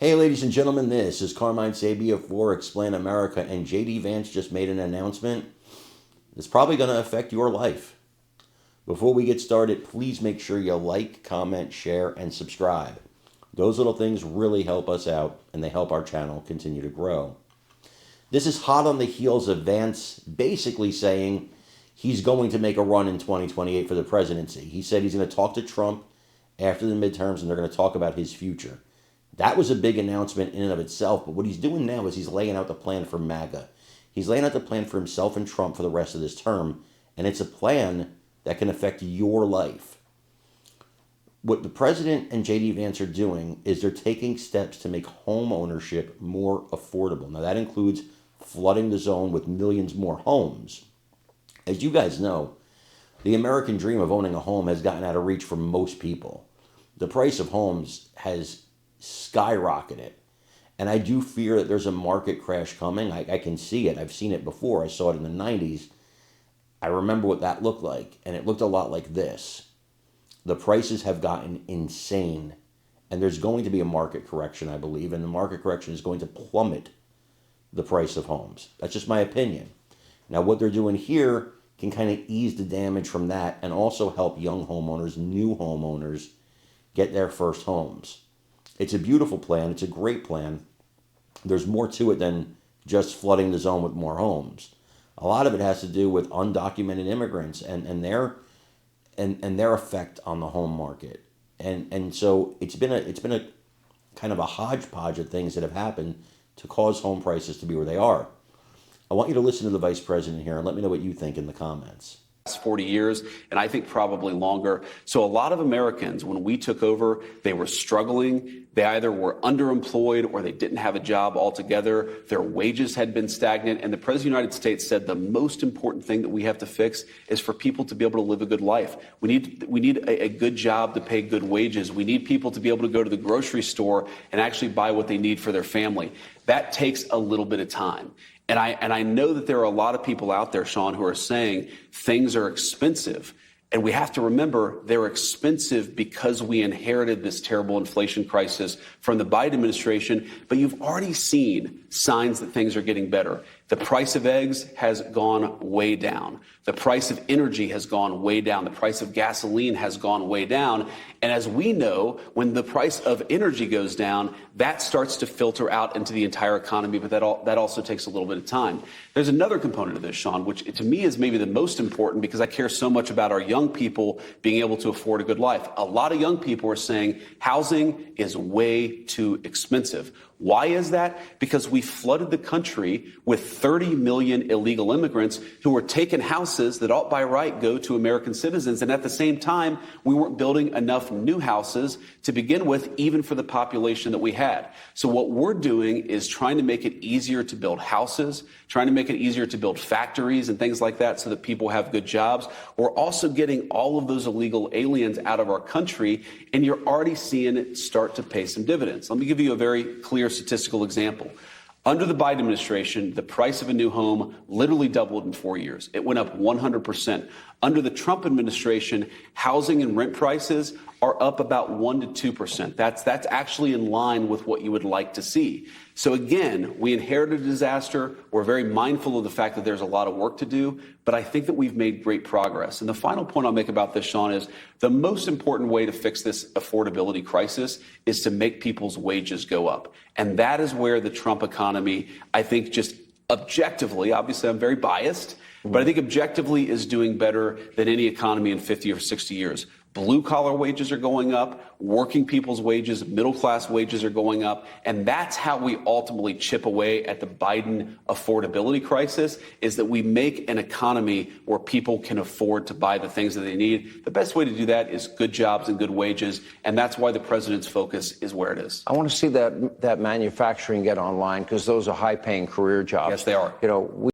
Hey, ladies and gentlemen, this is Carmine Sabia for Explain America, and JD Vance just made an announcement that's probably going to affect your life. Before we get started, please make sure you like, comment, share, and subscribe. Those little things really help us out, and they help our channel continue to grow. This is hot on the heels of Vance basically saying he's going to make a run in 2028 for the presidency. He said he's going to talk to Trump after the midterms, and they're going to talk about his future. That was a big announcement in and of itself, but what he's doing now is he's laying out the plan for MAGA. He's laying out the plan for himself and Trump for the rest of this term, and it's a plan that can affect your life. What the president and J.D. Vance are doing is they're taking steps to make home ownership more affordable. Now, that includes flooding the zone with millions more homes. As you guys know, the American dream of owning a home has gotten out of reach for most people. The price of homes has skyrocketed. And I do fear that there's a market crash coming. I can see it. I've seen it before. I saw it in the 90s. I remember what that looked like, and it looked a lot like this. The prices have gotten insane, and there's going to be a market correction, I believe, and the market correction is going to plummet the price of homes. That's just my opinion. Now, what they're doing here can kind of ease the damage from that and also help young homeowners, new homeowners, get their first homes. It's a beautiful plan. It's a great plan. There's more to it than just flooding the zone with more homes. A lot of it has to do with undocumented immigrants and their effect on the home market. And so it's been a kind of a hodgepodge of things that have happened to cause home prices to be where they are. I want you to listen to the vice president here and let me know what you think in the comments. 40 years, and I think probably longer. So a lot of Americans, when we took over, they were struggling. They either were underemployed or they didn't have a job altogether. Their wages had been stagnant. And the President of the United States said the most important thing that we have to fix is for people to be able to live a good life. We need a good job to pay good wages. We need people to be able to go to the grocery store and actually buy what they need for their family. That takes a little bit of time. And I know that there are a lot of people out there, Sean, who are saying things are expensive. And we have to remember they're expensive because we inherited this terrible inflation crisis from the Biden administration. But you've already seen signs that things are getting better. The price of eggs has gone way down. The price of energy has gone way down. The price of gasoline has gone way down. And as we know, when the price of energy goes down, that starts to filter out into the entire economy. But that also takes a little bit of time. There's another component of this, Sean, which to me is maybe the most important because I care so much about our young people being able to afford a good life. A lot of young people are saying housing is way too expensive. Why is that? Because we flooded the country with 30 million illegal immigrants who were taking houses that ought by right go to American citizens. And at the same time, we weren't building enough new houses to begin with, even for the population that we had. So what we're doing is trying to make it easier to build houses, trying to make it easier to build factories and things like that so that people have good jobs. We're also getting all of those illegal aliens out of our country, and you're already seeing it start to pay some dividends. Let me give you a very clear statistical example. Under the Biden administration, the price of a new home literally doubled in 4 years. It went up 100%. Under the Trump administration, housing and rent prices are up about 1% to 2%. That's actually in line with what you would like to see. So again, we inherited a disaster. We're very mindful of the fact that there's a lot of work to do, but I think that we've made great progress. And the final point I'll make about this, Sean, is the most important way to fix this affordability crisis is to make people's wages go up. And that is where the Trump economy, I think, just objectively, obviously I'm very biased, but I think objectively is doing better than any economy in 50 or 60 years. Blue collar wages are going up, working people's wages, middle class wages are going up, and that's how we ultimately chip away at the Biden affordability crisis, is that we make an economy where people can afford to buy the things that they need. The best way to do that is good jobs and good wages, and that's why the president's focus is where it is. I want to see that manufacturing get online because those are high paying career jobs. Yes, they are. You know,